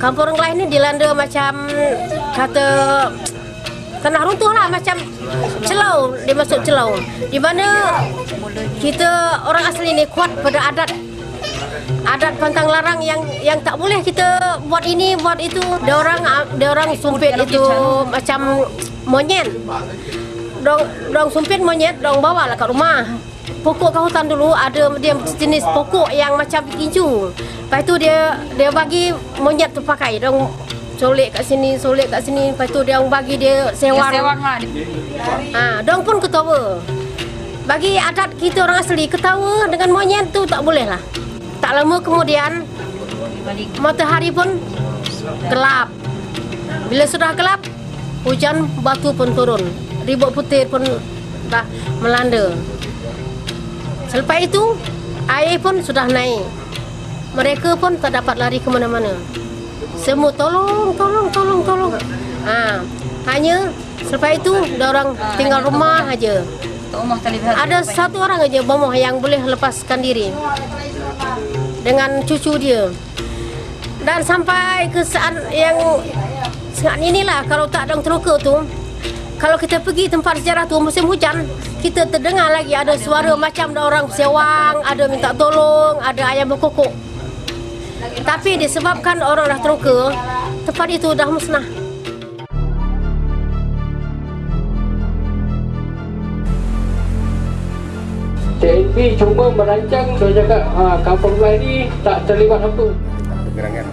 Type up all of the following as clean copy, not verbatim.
kampung orang lain ni dilanda macam kata tanah runtuh lah, macam celau, dia masuk celau. Di mana kita orang asli ni kuat pada adat pantang larang yang tak boleh kita buat ini buat itu. Dia orang sumpit itu macam monyet. Dong sumpit monyet, dong bawa lah kat rumah. Pokok kat hutan dulu ada dia jenis pokok yang macam kincu. Lepas tu dia bagi monyet tu pakai. Dong solek kat sini. Lepas tu dia bagi dia sewang. Dong pun ketawa. Bagi adat kita orang asli, ketawa dengan monyet tu tak boleh lah. Tak lama kemudian matahari pun gelap. Bila sudah gelap, hujan batu pun turun. Ribut putih pun dah melanda. Selepas itu, air pun sudah naik. Mereka pun tak dapat lari ke mana-mana. Semua tolong. Hanya selepas itu, orang tinggal rumah aja. Ada satu orang aja bomoh yang boleh lepaskan diri dengan cucu dia. Dan sampai ke saat yang saat inilah, kalau tak ada teroka tu, kalau kita pergi tempat sejarah tu musim hujan, kita terdengar lagi ada suara macam ada orang sewang, ada minta tolong, ada ayam berkokok. Tapi disebabkan orang dah teroka, tempat itu dah musnah. TNP cuma merancang, dia cakap kampung lain ni tak terlibat apa. Gerangan.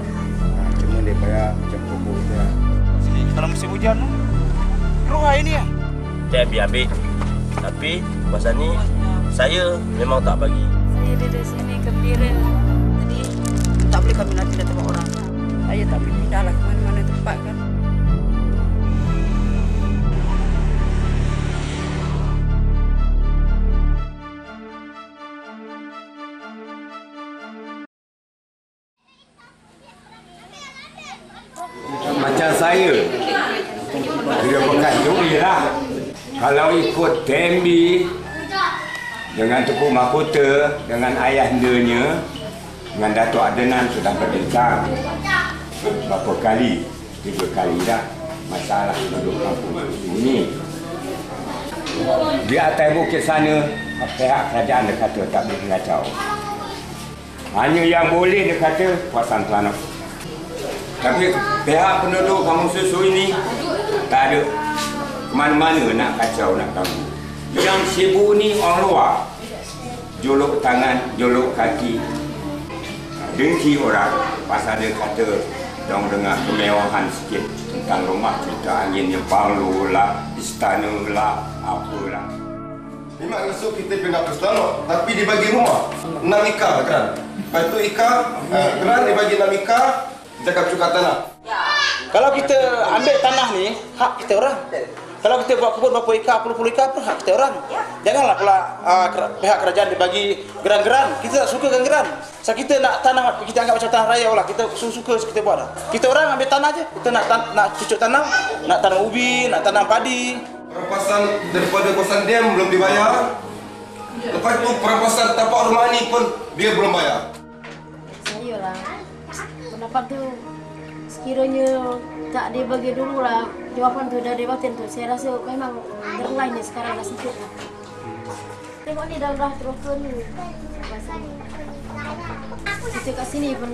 Cuma dia payah macam pokok tu lah. Sini kalau musim hujan, keruh air ni lah. TNP ambil. Tapi masa ni saya memang tak bagi. Saya duduk sini gembira. Jadi tak boleh kami nak pindah tempat orang. Saya tak boleh pindah lah ke mana-mana tempat kan. Macam saya, dia bekas juri lah. Kalau ikut TNB dengan Tunku Mahkota, dengan ayahandanya, dengan Datuk Adenan sudah berbincang berapa kali, 3 kali dah masalah penduduk kampung ini. Di atas bukit sana, pihak kerajaan dia kata tak boleh mengacau. Hanya yang boleh dia kata kawasan Telanok. Tapi pihak penduduk Kampung Susu ini tak ada ke mana-mana nak kacau, nak ganggu. Yang sibuk ni orang luar. Jolok tangan, jolok kaki. Dengki orang pasal dia kata dong dengar kemewahan sikit tentang rumah kita angin yang Banglo lah, istana lah, apalah. Memang esok kita pindah ke Telanok, tapi dibagi rumah 6 ekar kan. Lepas tu ekar, geran dibagi 6 ekar, cakap cukai tanah. Kalau kita ambil tanah ni, hak kita orang. Kalau kita buat kebun berapa ekar, puluh-puluh ekar pun hak kita orang. Janganlah pula pihak kerajaan dibagi geran-geran. Kita tak suka geran-geran. So kita nak tanah, kita anggap macam tanah raya lah. Kita suka kita buat lah. Kita orang ambil tanah je. Kita nak cucuk tanam, nak tanam ubi, nak tanam padi. Perampasan daripada kawasan dam belum dibayar. Lepas tu perampasan tapak rumah ni pun dia belum bayar. Saya lah, pendapat tu sekiranya tak dibagi dulu lah jawapan tu dari batin tu, saya rasa memang terlain ni sekarang dah sempit lah. Tengok ni dah teroka ni rasanya. Kita kat sini pun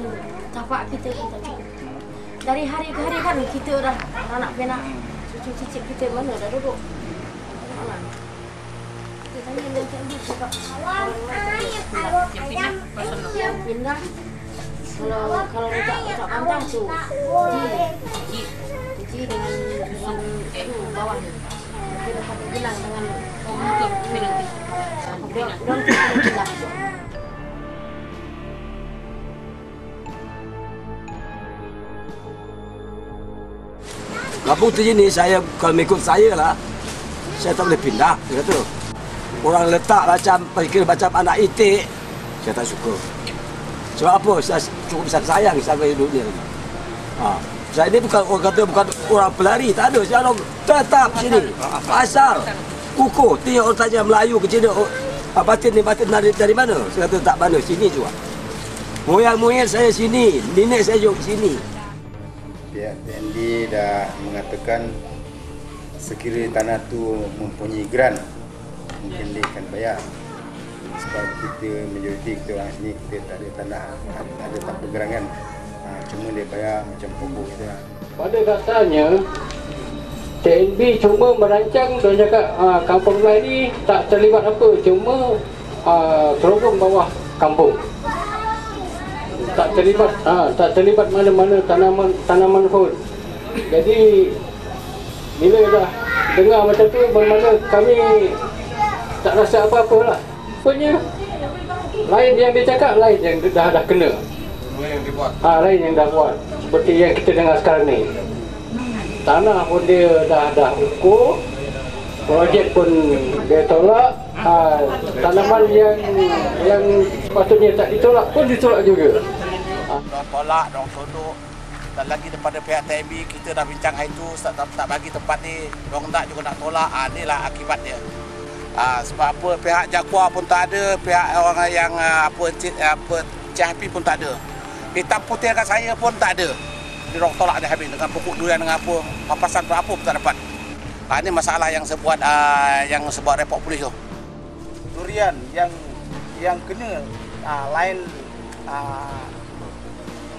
tapak kita pun tak cukup. Dari hari ke hari kan kita dah anak penak cucu cicit kita mana dah duduk. Kita tanya dengan Cik Andi cakap yang pindah. Kalau tak pantang tu uji dengan dusun tu bawah ni. Kita dapat bilang dengan untuk nanti. Don pindah. Kampung tu ni saya kalau ikut saya lah, saya tak boleh pindah. Dia kata orang letak macam anak itik, saya tak suka. Sebab apa? Saya cukup sayang sama hidup dia. Saya ni bukan orang kata bukan orang pelari, tak ada. Saya orang tetap sini. Asal kukuh. Tengok orang tanya Melayu ke Cina, batin ni batin dari mana? Saya kata tak mana, sini juga. Moyang-moyang saya sini, nenek saya juga sini. pihak TNB dah mengatakan sekiranya tanah tu mempunyai grant, mungkin dia akan bayar. Sebab kita majoriti kita orang sini kita tak ada tanah, ada tak pergerangan. Cuma dia bayar macam pokok kita. Pada dasarnya TNB cuma merancang, dia cakap kampung lain ni tak terlibat apa, cuma terowong bawah kampung. Tak terlibat mana-mana tanaman pun. Jadi bila dah dengar macam tu, bermakna kami tak rasa apa-apa lah. Rupanya lain yang dia cakap, lain yang dah kena. Lain yang dah buat. Seperti yang kita dengar sekarang ni. Tanah pun dia dah ukur, projek pun dia tolak, tanaman yang patutnya tak ditolak pun ditolak juga. Diorang tolak, diorang todok. Dan lagi daripada pihak TNB, kita dah bincang hari tu, tak bagi tempat ni, diorang tak juga nak tolak. Inilah akibat dia. Sebab apa, pihak Jaguar pun tak ada, pihak orang yang CHP pun tak ada. Hitam putih kat saya pun tak ada. Diorang tolak dia habis dengan pokok durian, dengan apa, papasan apa pun tak dapat. Ini masalah yang sebuat report polis tu. Durian yang kena lain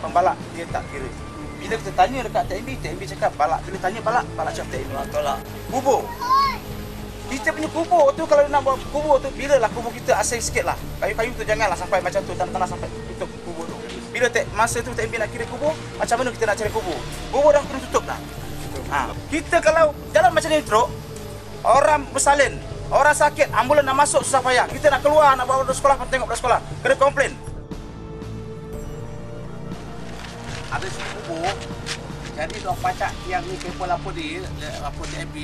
pembalak dia tak kira. Bila kita tanya dekat TNB cakap balak. Bila tanya balak cakap TNB tolak. Kubur. Kita punya kubur tu, kalau nak buat kubur tu, bilalah kubur kita asing sikit lah. Kayu-kayu tu janganlah sampai macam tu, tanah sampai tutup kubur tu. Bila masa tu TNB nak kira kubur, macam mana kita nak cari kubur? Kubur dah kena tutup dah. Kita kalau jalan macam ni teruk, orang bersalin, orang sakit, ambulan nak masuk susah payah. Kita nak keluar, nak bawa budak sekolah, tengok budak sekolah, kena komplain. Ada kubur, jadi dok pacak yang ni kepol apa di apa TNB,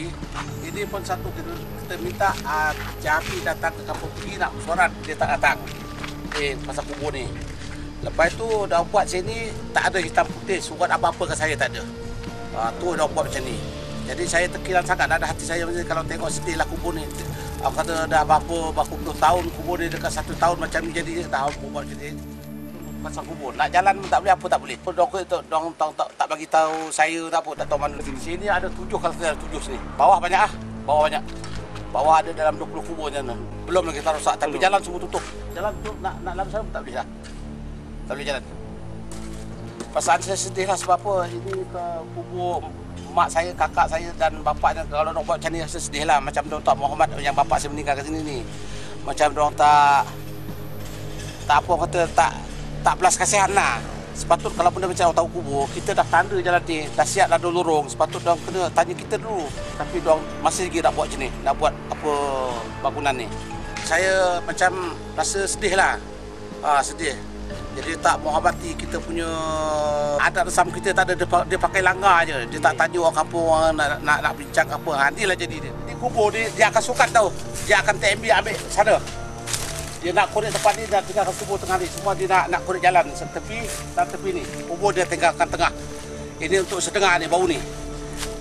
ini pun satu kita minta CHP datang ke kampung pergi nak surat, dia tak datang. Pasal kubur ni. Lepas tu dah buat sini tak ada hitam putih, surat apa-apa ke saya tak ada. Tu dah buat macam ni. Jadi saya terkilan sangat, ada hati saya kalau tengok sedih lah kubur ni. Aku kata dah berapa puluh tahun kubur dia, dekat 1 tahun macam ni, jadi dah buat macam ni. Pasal kubur nak jalan tak boleh, apa tak boleh. Dong tak bagi tahu saya tak apa, tak tahu mana sini. Sini ada 7, kalau saya ada 7 sini. Bawah banyak bawah banyak. Bawah ada dalam 20 kubur macam tu. Belum lagi tak rosak, tapi jalan semua tutup. Jalan tu nak lalu sana tak boleh dah. Tak boleh jalan. Perasaan saya sedih lah sebab apa, ini ke kubur mak saya, kakak saya dan bapaknya. Kalau nak buat macam ni saya sedih lah. Macam diorang tak Muhammad yang bapak saya meninggal kat sini ni. Macam diorang tak apa kata, tak belas kasihan lah. Sepatut kalau benda macam orang tahu kubur, kita dah tanda jalan ni, dah siap dah lorong. Sepatut diorang kena tanya kita dulu. Tapi diorang masih lagi nak buat macam ni, nak buat apa bangunan ni. Saya macam rasa sedih lah. Sedih. Jadi tak menghormati kita punya adat resam kita, tak ada dia pakai langgar je. Dia tak tanya orang kampung nak bincang apa. Inilah jadi dia. Ini kubur dia akan sukat tahu. Dia akan TNB ambil sana. Dia nak korek tempat ni, nak tinggalkan kubur tengah ni. Semua dia nak korek jalan tepi ni. Kubur dia tinggalkan tengah. Ini untuk setengah ni, bau ni.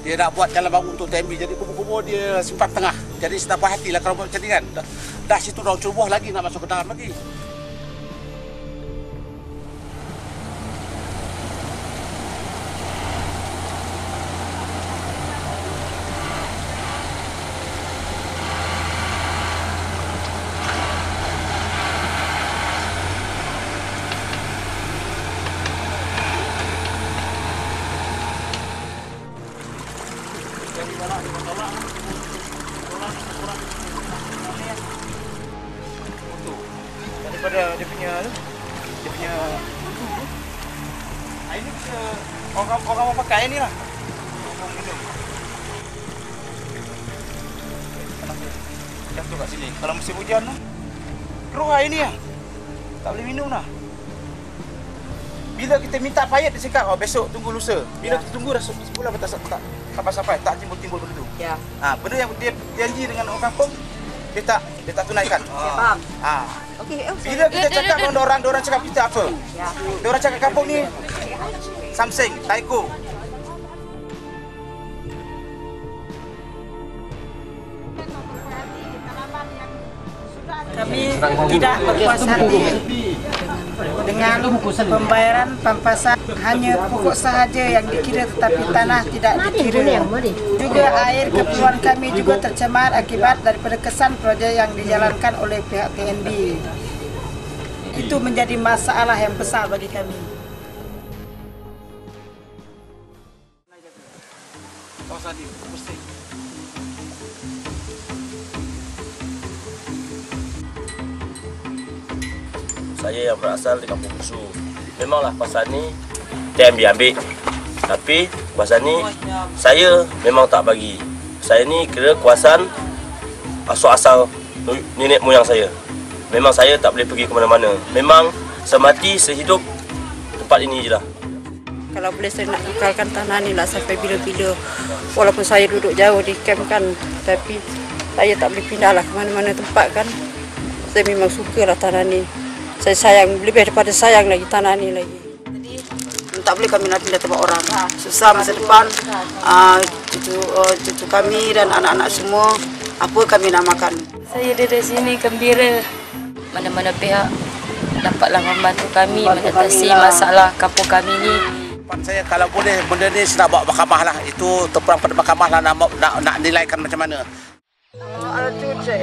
Dia nak buat jalan baru untuk TNB. Jadi kubur-kubur dia simpan tengah. Jadi saya tak berhatilah kalau buat macam ni kan. Dah situ dah ceroboh lagi nak masuk ke dalam lagi. Daripada dia punya ini bisa orang pakai ni lah. Jatuh kat sini. Kalau musim hujan lah, keruh air ni lah. Tak boleh minum lah. Bila kita minta payat, dia cakap, besok tunggu lusa. Bila kita tunggu dah sebulan tak sampai, tak timbul-timbul benda tu. Ya. Benda yang dia janji dengan orang kampung, dia tak tunaikan. Faham. Okey. Bila kita cakap dengan orang cakap kita apa? Ya. Orang cakap kampung ni Samseng, Taiko. Kami tidak berpuas hati dengan pembayaran pampasan hanya pokok sahaja yang dikira tetapi tanah tidak dikira. Juga air keperluan kami juga tercemar akibat daripada kesan projek yang dijalankan oleh pihak TNB. Itu menjadi masalah yang besar bagi kami. Saya yang berasal di Kampung Busu. Memanglah pasal ni TNB ambil. Tapi pasal ni saya memang tak bagi. Saya ni kira kuasaan asal nenek moyang saya. Memang saya tak boleh pergi ke mana-mana. Memang semati sehidup tempat ini je lah. Kalau boleh saya nak kekalkan tanah ni lah sampai bila-bila. Walaupun saya duduk jauh di kamp kan, tapi saya tak boleh pindah lah ke mana-mana tempat kan. Saya memang suka lah tanah ni. Saya sayang, lebih daripada sayang lagi tanah ni lagi. Jadi tak boleh kami nak pindah tempat orang. Susah masa depan, cucu kami dan anak-anak semua, apa kami nak makan. Saya dari sini gembira. Mana-mana pihak dapatlah membantu kami mengatasi masalah kampung kami ni. Saya kalau boleh benda ni saya nak bawa mahkamah lah. Itu terperang pada mahkamah lah nak nilaikan macam mana. Ada cuci.